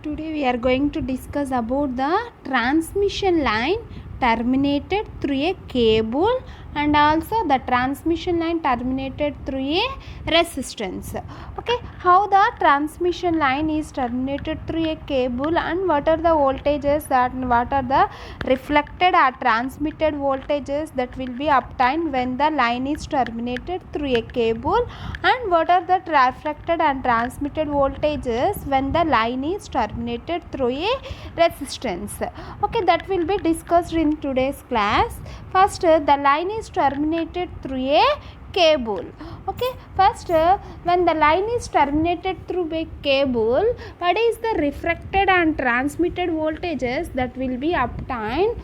Today we are going to discuss about the transmission line terminated through a cable and also the transmission line terminated through a resistance. Okay, how the transmission line is terminated through a cable and what are the voltages and what are the reflected or transmitted voltages that will be obtained when the line is terminated through a cable, and what are the reflected and transmitted voltages when the line is terminated through a resistance. Okay, that will be discussed in today's class. First, the line is terminated through a cable. Okay, first when the line is terminated through a cable, what is the refracted and transmitted voltages that will be obtained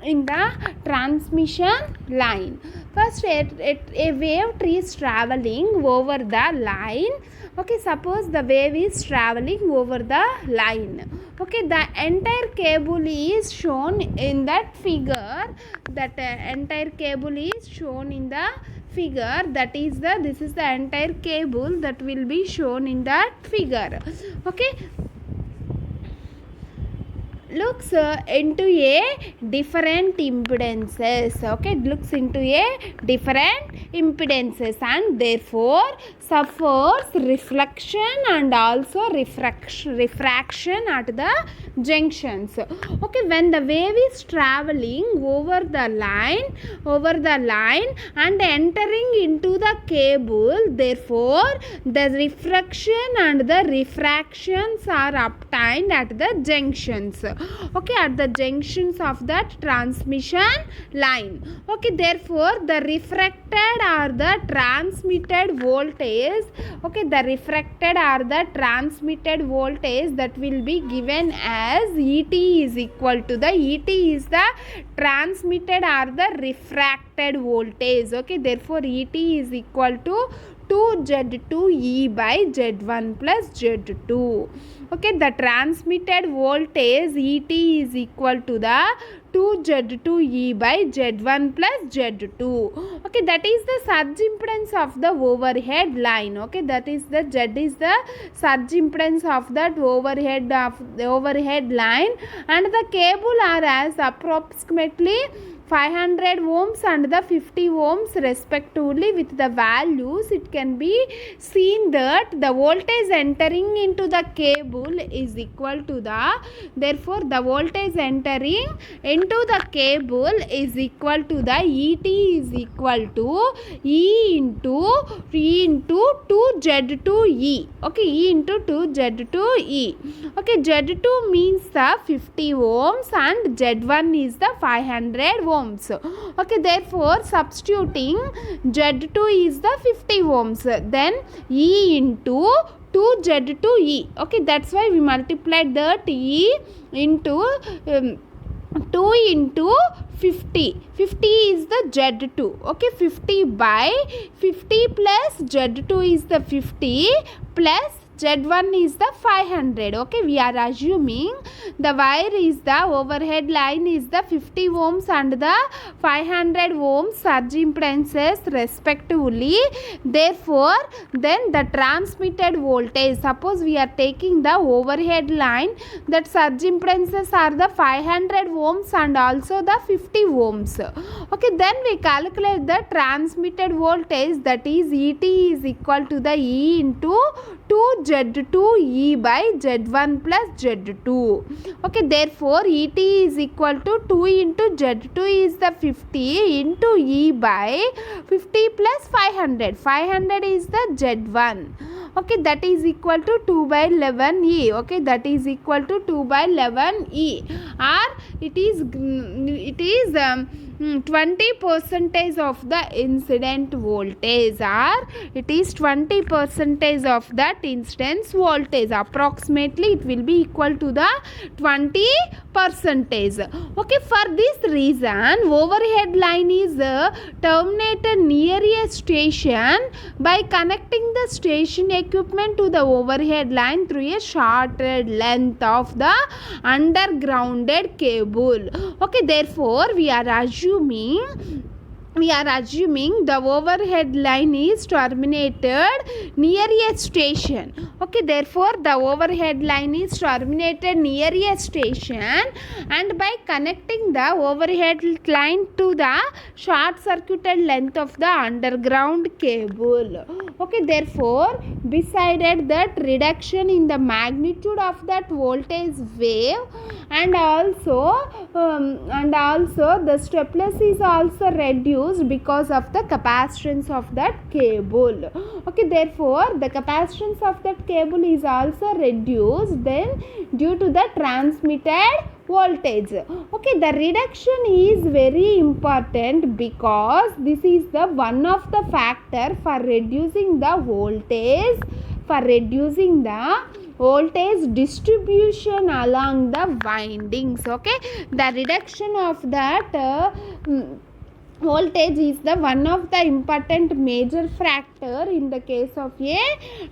in the transmission line? First, a wave is traveling over the line. Okay, suppose the wave is traveling over the line. Okay, the entire cable is shown in that figure. That entire cable is shown in the figure. That is this is the entire cable that will be shown in that figure. Okay, looks into a different impedances. Okay, looks into a different impedances and therefore suffers reflection and also refraction at the junctions. Okay, when the wave is traveling over the line and entering into the cable, therefore the refraction and the refractions are obtained at the junctions. Okay, at the junctions of that transmission line. Okay, therefore the refracted or the transmitted voltage, okay, the refracted or the transmitted voltage that will be given as Et is equal to the Et is the transmitted or the refracted voltage. Okay, therefore Et is equal to 2Z2E by Z1 plus Z2. Okay, the transmitted voltage Et is equal to the 2Z2E by Z1 plus Z2. Okay, that is the surge impedance of the overhead line. Okay, that is the Z is the surge impedance of that overhead line, and the cable are as approximately 500 ohms and the 50 ohms respectively. With the values, it can be seen that the voltage entering into the cable is equal to the, therefore the voltage entering into the cable is equal to the Et is equal to E into 2Z2E. Okay, E into 2Z2E. Okay, Z2 means the 50 ohms and Z1 is the 500 ohms. Okay, therefore substituting Z2 is the 50 ohms, then E into 2Z2E. Okay, that's why we multiplied that E into 2 into 50. 50 is the Z2. Okay, 50 by 50 plus Z2 is the 50 plus Z1 is the 500. Okay, we are assuming the wire is the overhead line is the 50 ohms and the 500 ohms surge impedances respectively. Therefore, then the transmitted voltage, suppose we are taking the overhead line, that surge impedances are the 500 ohms and also the 50 ohms. Okay, then we calculate the transmitted voltage, that is Et is equal to the E into 2Z2E by Z1 plus Z2. Okay, therefore Et is equal to 2 into Z2 is the 50 into E by 50 plus 500. 500 is the Z1. Okay, that is equal to 2 by 11 E. Okay, that is equal to 2 by 11 E, or it is 20 percentage of the incident voltage, or it is 20 percentage of that incidence voltage. Approximately it will be equal to the 20 percentage. Okay, for this reason overhead line is terminated near a station by connecting the station equipment to the overhead line through a shorted length of the undergrounded cable. Okay, therefore we are assuming we are assuming the overhead line is terminated near a station. Okay, therefore the overhead line is terminated near a station, and by connecting the overhead line to the short circuited length of the underground cable. Okay, therefore decided that reduction in the magnitude of that voltage wave, and also the stepless is also reduced because of the capacitance of that cable. Okay, therefore the capacitance of that cable is also reduced then due to the transmitted voltage. Okay, the reduction is very important because this is the one of the factor for reducing the voltage distribution along the windings. Okay, the reduction of that voltage is the one of the important major factor in the case of a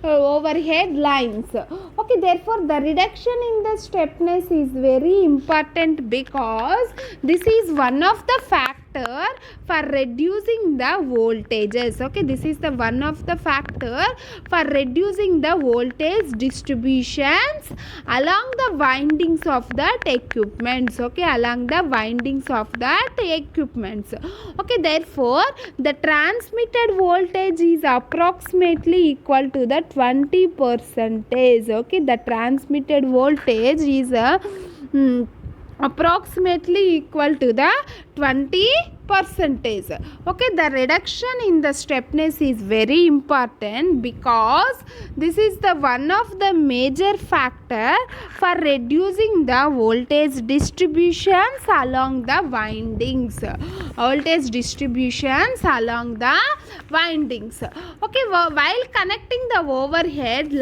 overhead lines. Okay, therefore the reduction in the stepness is very important because this is one of the factor for reducing the voltages. Okay, this is the one of the factor for reducing the voltage distributions along the windings of that equipments. Okay, along the windings of that equipments. Okay, therefore the transmitted voltage is approximately equal to the 20%. Okay, the transmitted voltage is approximately equal to the 20%. Okay, the reduction in the stepness is very important because this is the one of the major factor for reducing the voltage distributions along the windings. Okay, while connecting the overhead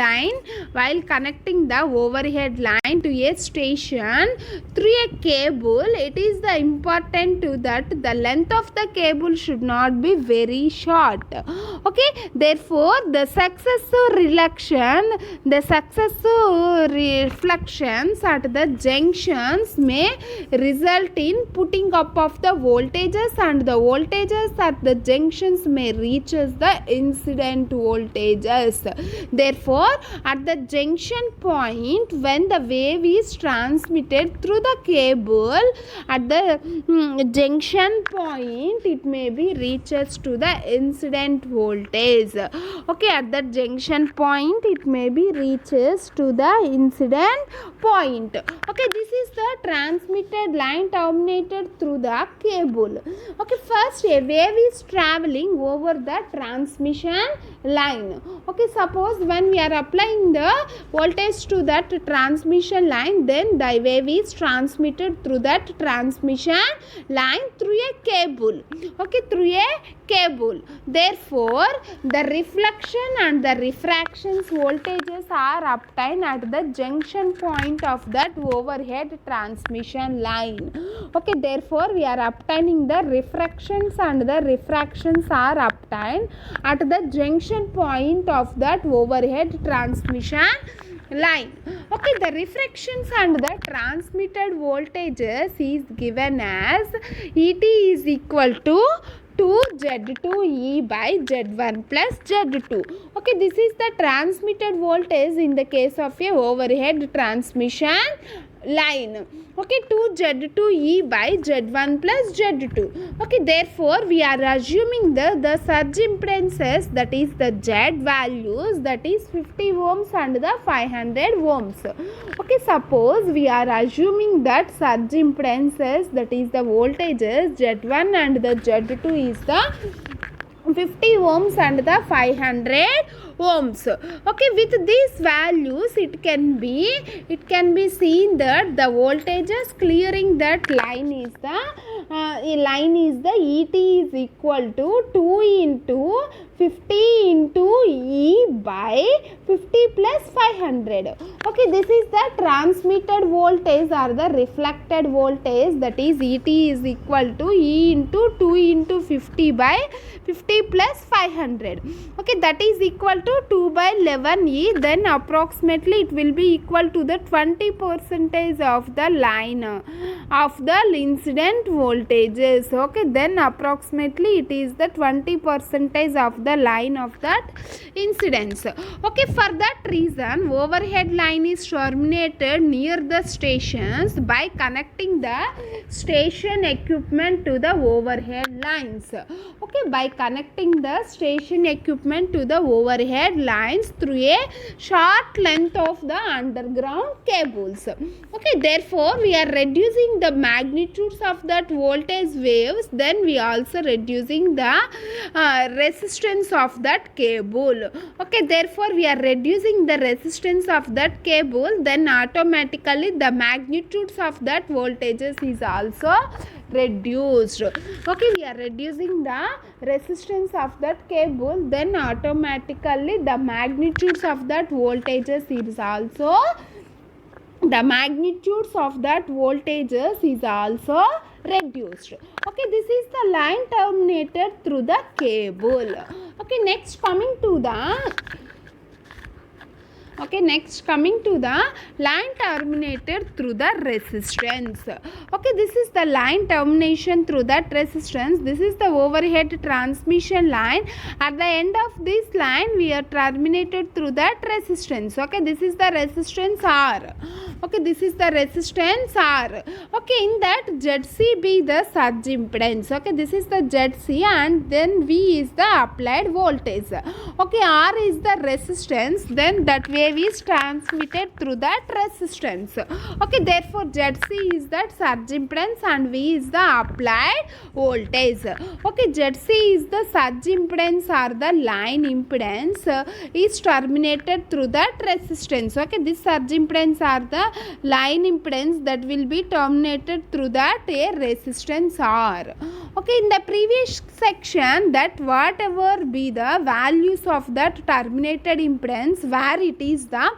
line to a station through a cable, it is the important to that the length of the cable should not be very short. Okay, therefore the successive reflections at the junctions may result in putting up of the voltages, and the voltages at the junctions may reach as the incident voltages. Therefore at the junction point, when the wave is transmitted through the cable, at the junction point it may be reaches to the incident voltage. Okay, at the junction point it may be reaches to the incident point. Okay, this is the transmitted line terminated through the cable. Okay, first a wave is traveling over the transmission line. Okay, suppose when we are applying the voltage to that transmission line, then the wave is transmitted through that transmission line through a cable. Okay, through a cable. Therefore the reflection and the refractions voltages are obtained at the junction point of that overhead transmission line. Okay, therefore we are obtaining the refractions, and the refractions are obtained at the junction point of that overhead transmission line. Okay, the refractions and the transmitted voltages is given as Et is equal to 2Z2E by Z1 plus Z2. Okay, this is the transmitted voltage in the case of a overhead transmission line. Okay, 2Z2E by Z1 plus Z2. Okay, therefore we are assuming the surge impedances, that is the Z values, that is 50 ohms and the 500 ohms. Okay, suppose we are assuming that surge impedances, that is the voltages Z1 and the Z2 is the 50 ohms and the 500 ohms. Okay, with these values it can be seen that the voltages clearing that line is the Et is equal to 2 into 50 into E by 50 plus 500. Okay, this is the transmitted voltage or the reflected voltage, that is ET is equal to E into 2 into 50 by 50 plus 500. Okay, that is equal to 2 by 11 E. Then approximately it will be equal to the 20% of the line of the incident voltages. Okay, then approximately it is the 20% of the line of that incidence. Okay, for that reason overhead line is terminated near the stations by connecting the station equipment to the overhead lines. Okay, by connecting the station equipment to the overhead lines through a short length of the underground cables. Okay, therefore we are reducing the magnitudes of that voltage waves, then we are also reducing the resistance of that cable. Okay, therefore we are reducing the resistance of that cable, then automatically the magnitudes of that voltages is also reduced. Okay, we are reducing the resistance of that cable, then automatically the magnitudes of that voltages is also reduced. Okay, this is the line terminated through the cable. Okay, next coming to the line terminated through the resistance. Okay, this is the line termination through that resistance. This is the overhead transmission line. At the end of this line we are terminated through that resistance. Okay, this is the resistance R. Okay, this is the resistance R. Okay, in that ZC be the surge impedance. Okay, this is the ZC and then V is the applied voltage. Okay, R is the resistance, then that wave is transmitted through that resistance. Okay, therefore ZC is that surge impedance and V is the applied voltage. Okay, ZC is the surge impedance or the line impedance is terminated through that resistance. Okay, this surge impedance or the line impedance that will be terminated through that a resistance R. Okay, in the previous section that whatever be the values of that terminated impedance where it is the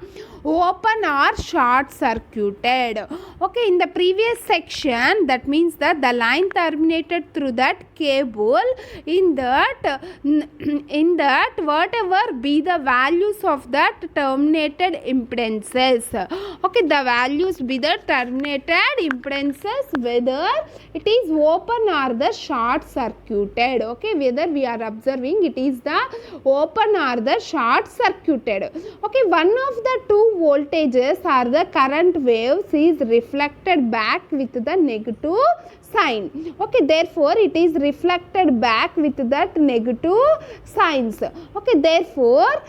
open or short circuited. Okay, in the previous section that means that the line terminated through that cable, in that whatever be the values of that terminated impedances. Okay, the values be the terminated impedances whether it is open or the short circuited. Okay, whether we are observing it is the open or the short circuited. Okay, one of the two voltages or the current waves is reflected back with the negative sign. Okay, therefore it is reflected back with that negative signs. Okay, therefore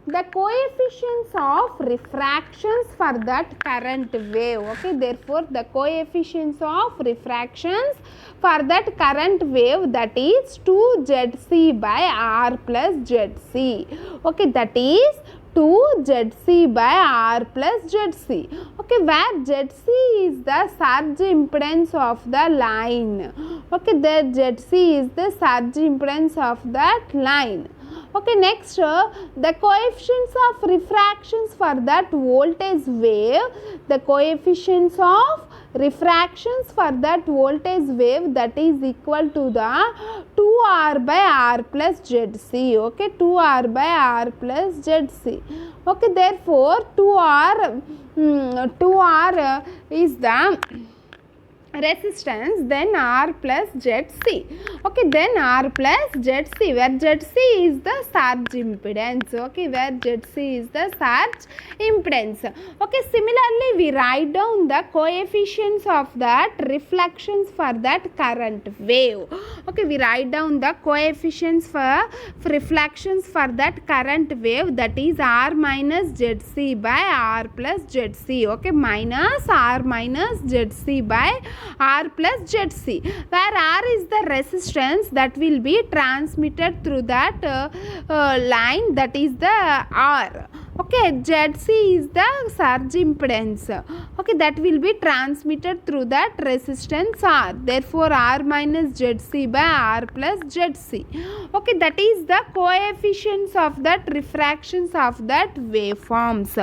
the coefficients of refractions for that current wave. Okay, therefore the coefficients of refractions for that current wave, that is 2ZC by R plus ZC. Okay, that is 2ZC by R plus ZC. Okay, where ZC is the surge impedance of the line. Okay, the ZC is the surge impedance of that line. Okay, next the coefficients of refractions for that voltage wave, the coefficients of refractions for that voltage wave, that is equal to the 2R by R plus ZC. Okay, 2R by R plus ZC. Okay, therefore 2R is the resistance, then R plus ZC. Okay, then R plus ZC, where ZC is the surge impedance. Okay, where ZC is the surge impedance. Okay, similarly we write down the coefficients of that reflections for that current wave. Okay, we write down the coefficients for reflections for that current wave, that is R minus ZC by R plus ZC. Okay, minus R minus ZC by R plus ZC, where R is the resistance that will be transmitted through that line, that is the R. Okay, ZC is the surge impedance. Okay, that will be transmitted through that resistance R. Therefore, R minus ZC by R plus ZC. Okay, that is the coefficients of that refractions of that waveforms.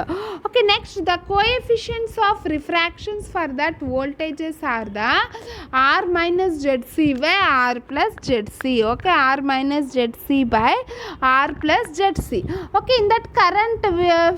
Okay, next the coefficients of refractions for that voltages are the R minus ZC by R plus ZC. Okay, R minus ZC by R plus ZC. Okay, in that current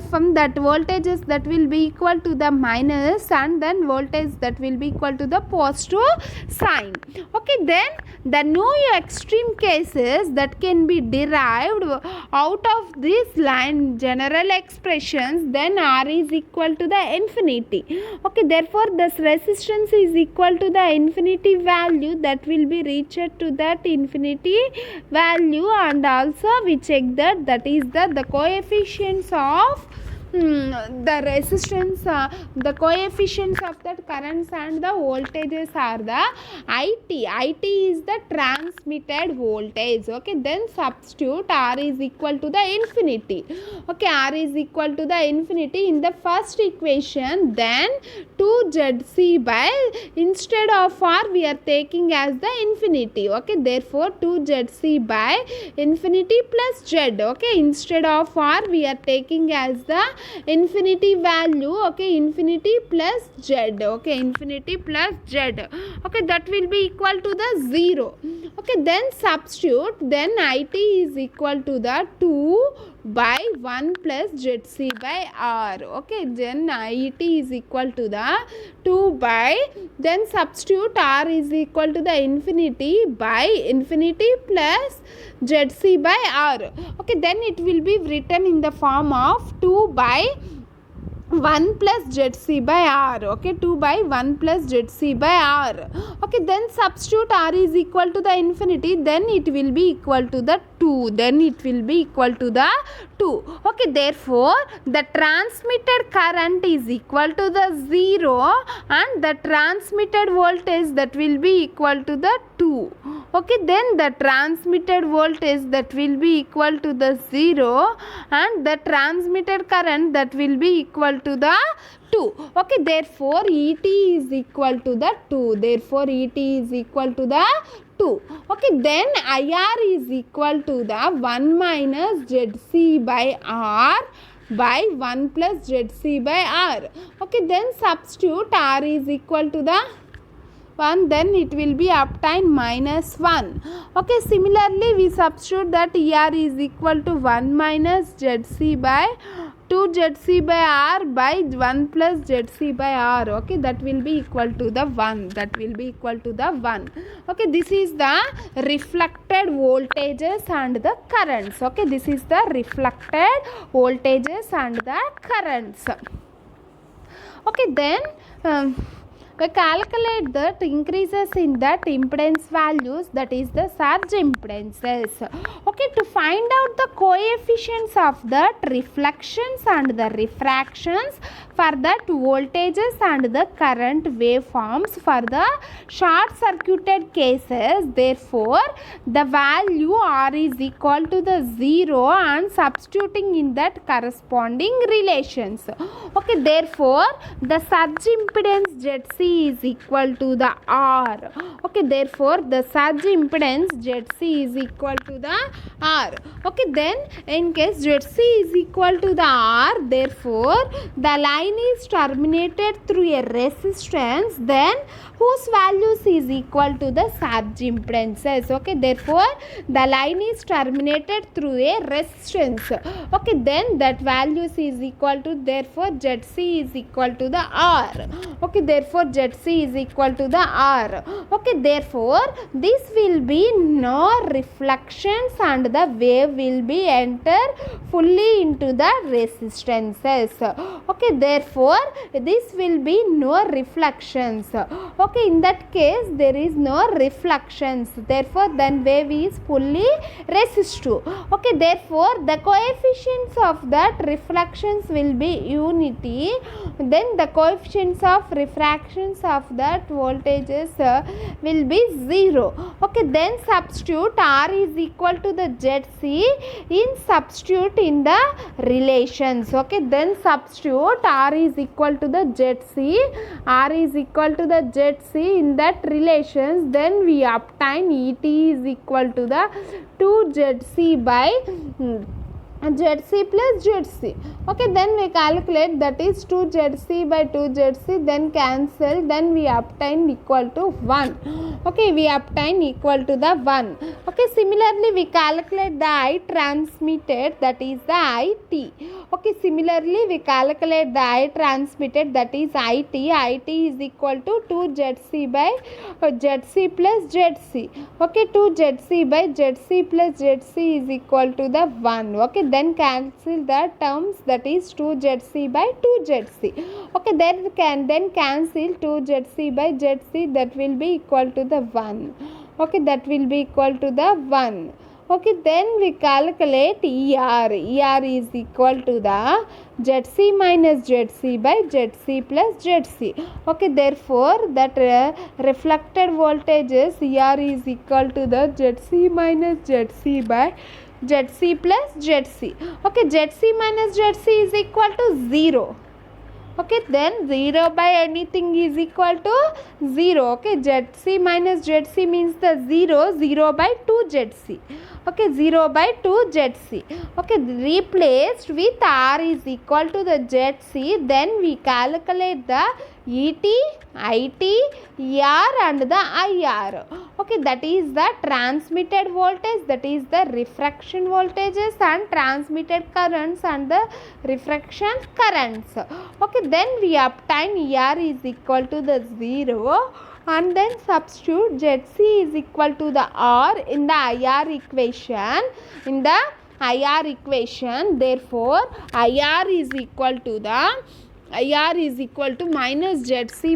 from that voltages that will be equal to the minus, and then voltage that will be equal to the positive sign. Okay, then the new extreme cases that can be derived out of this line general expressions, then R is equal to the infinity. Okay, therefore this resistance is equal to the infinity value, that will be reached to that infinity value, and also we check that is the coefficients of the resistance, the coefficients of that currents and the voltages are the IT is the transmitted voltage. Okay, then substitute R is equal to the infinity. Okay, R is equal to the infinity in the first equation, then 2ZC by, instead of R we are taking as the infinity. Okay, therefore 2ZC by infinity plus Z. Okay, instead of R we are taking as the infinity value. Okay, infinity plus Z. Okay, infinity plus Z. Okay, that will be equal to the 0. Okay, then substitute, then IT is equal to the 2 by 1 plus ZC by R. Okay, then IT is equal to the 2 by, then substitute R is equal to the infinity by infinity plus ZC by R. Okay, then it will be written in the form of 2 by 1 plus ZC by R. Okay, 2 by 1 plus ZC by R. Okay, then substitute R is equal to the infinity, then it will be equal to the 2. Then it will be equal to the 2. Okay, therefore the transmitted current is equal to the 0 and the transmitted voltage that will be equal to the 2. Okay, then the transmitted voltage that will be equal to the 0 and the transmitted current that will be equal to the 2. Okay, therefore ET is equal to the 2. Therefore ET is equal to the 2. Okay, then IR is equal to the 1 minus ZC by R by 1 plus ZC by R. Okay, then substitute R is equal to the 1, then it will be obtained minus 1. Okay, similarly we substitute that ER is equal to 1 minus ZC by 2 ZC by R by 1 plus ZC by R. Okay, that will be equal to the 1. That will be equal to the 1. Okay, this is the reflected voltages and the currents. Okay, this is the reflected voltages and the currents. Okay, then we calculate that increases in that impedance values, that is the surge impedances. Okay, to find out the coefficients of that reflections and the refractions for that voltages and the current waveforms for the short circuited cases, therefore the value R is equal to the 0 and substituting in that corresponding relations. Okay, therefore the surge impedance ZC is equal to the R. Okay, therefore the surge impedance ZC is equal to the R. Okay, then in case ZC is equal to the R, therefore the line is terminated through a resistance, then whose values is equal to the surge impedances. Okay, therefore the line is terminated through a resistance. Okay, then that values is equal to, therefore ZC is equal to the R. Okay, therefore ZC is equal to the R. Okay, therefore this will be no reflections and the wave will be enter fully into the resistances. Okay, therefore this will be no reflections. Okay, in that case there is no reflections, therefore then wave is fully resistive. Okay, therefore the coefficients of that reflections will be unity, then the coefficients of refractions coefficients of that voltages will be 0. Okay, then substitute R is equal to the ZC in substitute in the relations. Okay, then substitute R is equal to the ZC, R is equal to the ZC in that relations, then we obtain ET is equal to the 2ZC by ZC plus ZC. Okay, then we calculate, that is 2ZC by 2ZC, then cancel, then we obtain equal to 1. Okay, we obtain equal to the 1. Okay, similarly we calculate the I transmitted, that is the IT. Okay, similarly we calculate the I transmitted, that is IT. IT is equal to 2ZC by ZC plus ZC. Okay, 2ZC by ZC plus ZC is equal to the 1. Okay, then cancel the terms, that is 2ZC by 2ZC. Okay, then cancel 2ZC by ZC, that will be equal to the 1. Okay, that will be equal to the 1. Okay, then we calculate ER. ER is equal to the ZC minus ZC by ZC plus ZC. Okay, therefore that reflected voltage is ER is equal to the ZC minus ZC by ZC plus ZC. Okay, ZC minus ZC is equal to 0. Okay, then 0 by anything is equal to 0. Okay, ZC minus ZC means the 0, 0 by 2 ZC. Okay, 0 by 2 ZC. Okay, replaced with R is equal to the ZC, then we calculate the ET, IT, ER and the IR. Okay, that is the transmitted voltage, that is the refraction voltages and transmitted currents and the refraction currents. Okay, then we obtain ER is equal to the 0 and then substitute ZC is equal to the R in the IR equation. In the IR equation, therefore IR is equal to the minus ZC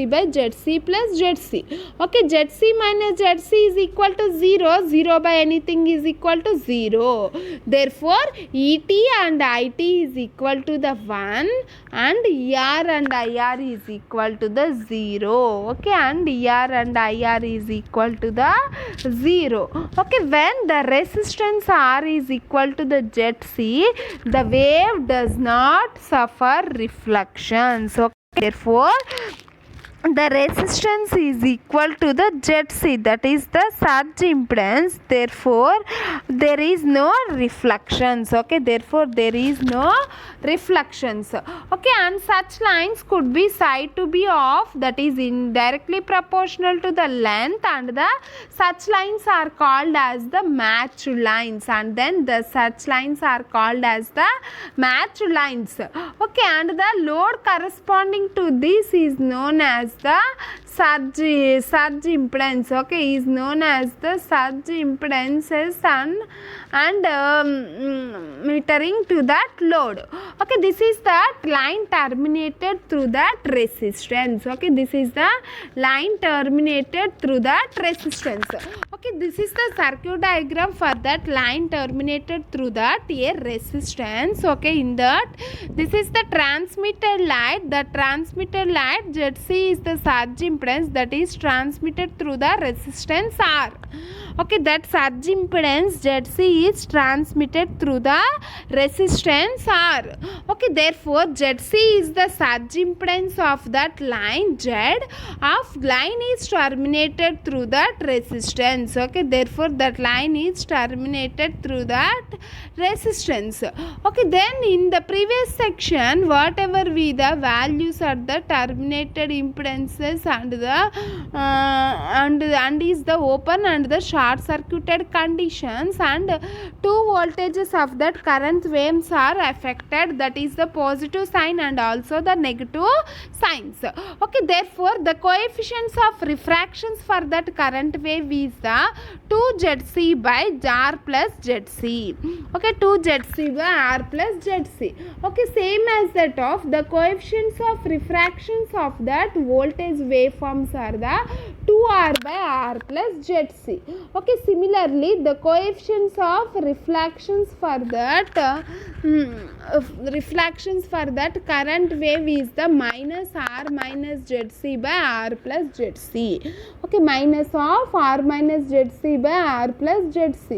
by ZC plus ZC. Okay, ZC minus ZC is equal to 0. 0 by anything is equal to 0. Therefore, ET and IT is equal to the 1 and ER and IR is equal to the 0. Okay, and ER and IR is equal to the 0. Okay, when the resistance R is equal to the ZC, the wave does not suffer reflections. Okay, therefore the resistance is equal to the ZC, that is the surge impedance, therefore there is no reflections. Okay, therefore there is no reflections. Okay, and such lines could be said to be of, that is indirectly proportional to the length, and the such lines are called as the matched lines, and then the such lines are called as the matched lines. Okay, and the load corresponding to this is known as the surge impedance. Okay, is known as the surge impedances and metering to that load. Okay, this is that line terminated through that resistance. Okay, this is the line terminated through that resistance. Okay, this is the circuit diagram for that line terminated through that a resistance. Okay, in that this is the transmitted light. The transmitted light ZC is the surge impedance that is transmitted through the resistance R. Okay, that surge impedance ZC is transmitted through the resistance R. Okay, therefore ZC is the surge impedance of that line. Z of line is terminated through that resistance. Okay, therefore that line is terminated through that resistance. Okay, then in the previous section, whatever be the values are the terminated impedances and the and is the open and the short circuited conditions, and two voltages of that current waves are affected, that is the positive sign and also the negative signs. Okay, therefore the coefficients of refractions for that current wave is the 2ZC by R plus ZC. Okay, 2ZC by R plus ZC. Okay, same as that of the coefficients of refractions of that voltage waveforms are the 2r by r plus ZC. Okay, similarly the coefficients of refractions for that current wave is the minus r minus ZC by r plus ZC. Okay, minus of r minus ZC by r plus ZC.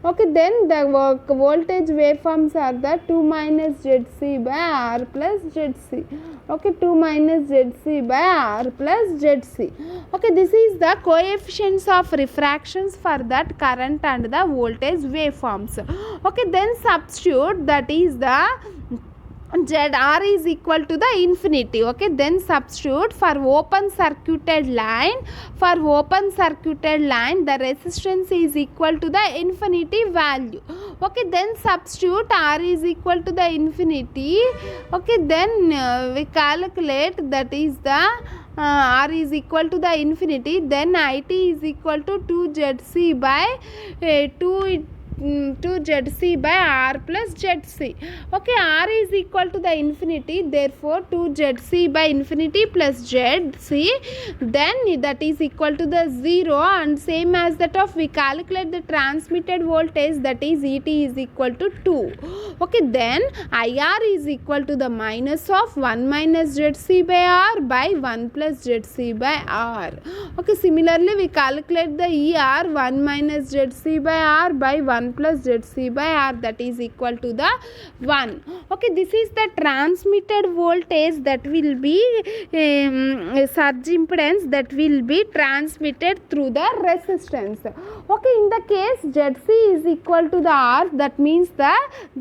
Okay, then the voltage waveforms are the 2 minus ZC by r plus ZC. Okay, 2 minus ZC by r plus ZC. Okay, this is the coefficients of refractions for that current and the voltage waveforms. Okay, then substitute, that is the ZR is equal to the infinity. Okay, then substitute for open circuited line. For open circuited line, the resistance is equal to the infinity value. Okay, then substitute R is equal to the infinity. Okay, then we calculate, that is the R is equal to the infinity. Then IT is equal to 2 ZC by 2 ZC by r plus ZC. Okay, r is equal to the infinity, therefore 2 ZC by infinity plus ZC, then that is equal to the 0, and same as that of we calculate the transmitted voltage, that is ET is equal to 2. Okay, then IR is equal to the minus of 1 minus ZC by r by 1 plus ZC by r. Okay, similarly we calculate the ER 1 minus ZC by r by 1 plus ZC by r, that is equal to the 1. Okay, this is the transmitted voltage that will be surge impedance that will be transmitted through the resistance. Okay, in the case ZC is equal to the R, that means the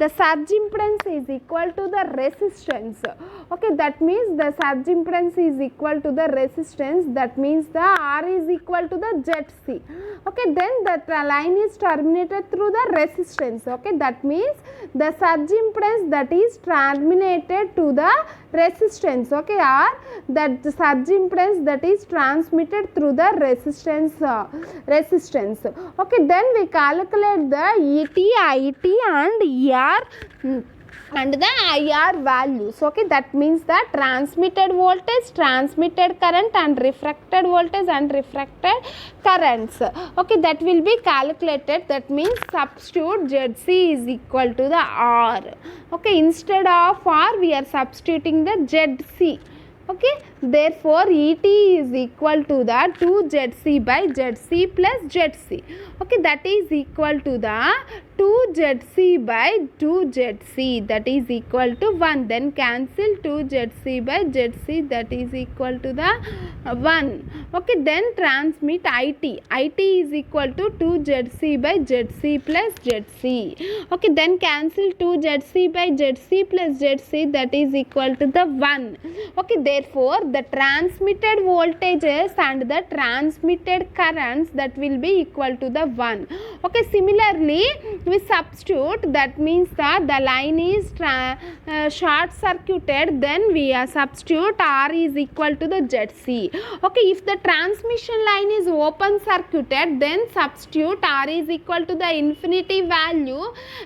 surge impedance is equal to the resistance. Okay, that means the surge impedance is equal to the resistance, that means the R is equal to the ZC. Okay, then the line is terminated through the resistance. Okay, that means the surge impedance that is terminated to the resistance. Okay, or that the surge impedance that is transmitted through the resistance. Okay, then we calculate the ET, IT and ER and the IR values. Okay, that means the transmitted voltage, transmitted current and refracted voltage and refracted currents. Okay, that will be calculated. That means substitute ZC is equal to the R. Okay, instead of R we are substituting the ZC. Okay, therefore ET is equal to the 2 ZC by ZC plus ZC. Okay, that is equal to the 2 ZC by 2 ZC, that is equal to 1. Then cancel 2 ZC by ZC, that is equal to the 1. Okay, then transmit IT. IT is equal to 2 ZC by ZC plus ZC. Okay, then cancel 2 ZC by ZC plus ZC, that is equal to the 1. Okay, therefore the transmitted voltages and the transmitted currents that will be equal to the 1. Okay, similarly we substitute, that means that the line is short circuited, then we substitute R is equal to the ZC. Okay, if the transmission line is open circuited, then substitute R is equal to the infinity value.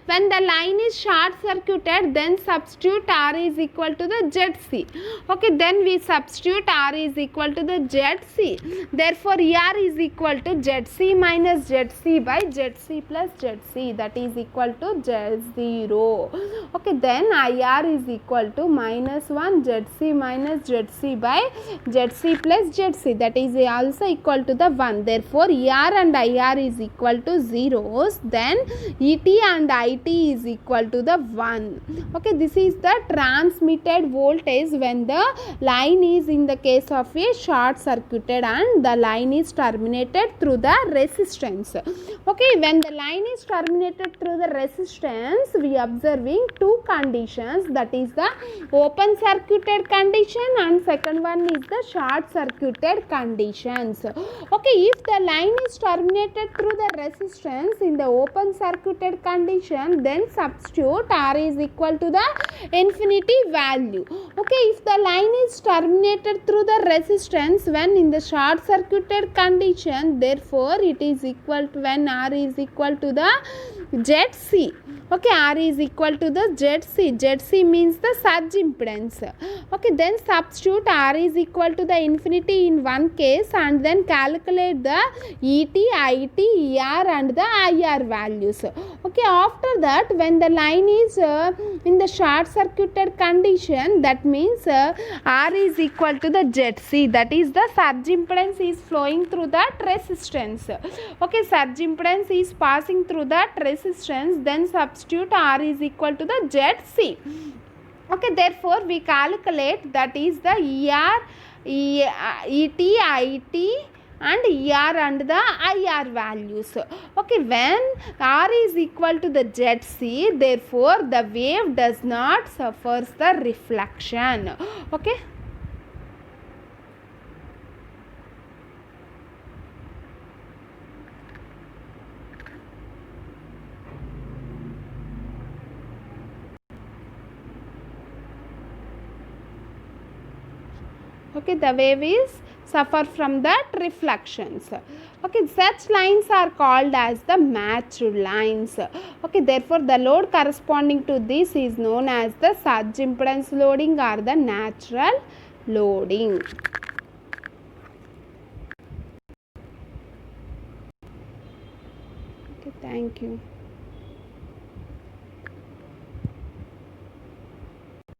When the line is short circuited, then substitute R is equal to the ZC. Okay, then we substitute R is equal to the ZC. Therefore ER is equal to ZC minus ZC by ZC plus ZC, that is equal to Z0. Okay, then IR is equal to minus 1 ZC minus ZC by ZC plus ZC, that is also equal to the 1. Therefore ER and IR is equal to zeros, then ET and IT is equal to the 1. Okay, this is the transmitted voltage when the line is in the case of a short circuited and the line is terminated through the resistance. Okay, when the line is terminated through the resistance, we are observing two conditions, that is the open circuited condition and second one is the short circuited conditions. Okay, if the line is terminated through the resistance in the open circuited condition, then substitute R is equal to the infinity value. Okay, if the line is terminated through the resistance when in the short circuited condition, therefore it is equal to when R is equal to the ZC. Okay, R is equal to the ZC. ZC means the surge impedance. Okay, then substitute R is equal to the infinity in one case and then calculate the ET, IT, ER and the IR values. Okay, after that, when the line is in the short circuited condition, that means R is equal to the ZC, that is the surge impedance is flowing through that resistance. Okay, surge impedance is passing through that resistance, then substitute R is equal to the ZC. Okay, therefore we calculate, that is the ER, ET, IT and ER and the IR values. Okay, when R is equal to the ZC, therefore the wave does not suffers the reflection. Okay. Okay, the wave is suffer from that reflections. Okay, such lines are called as the matched lines. Okay, therefore the load corresponding to this is known as the surge impedance loading or the natural loading. Okay, thank you.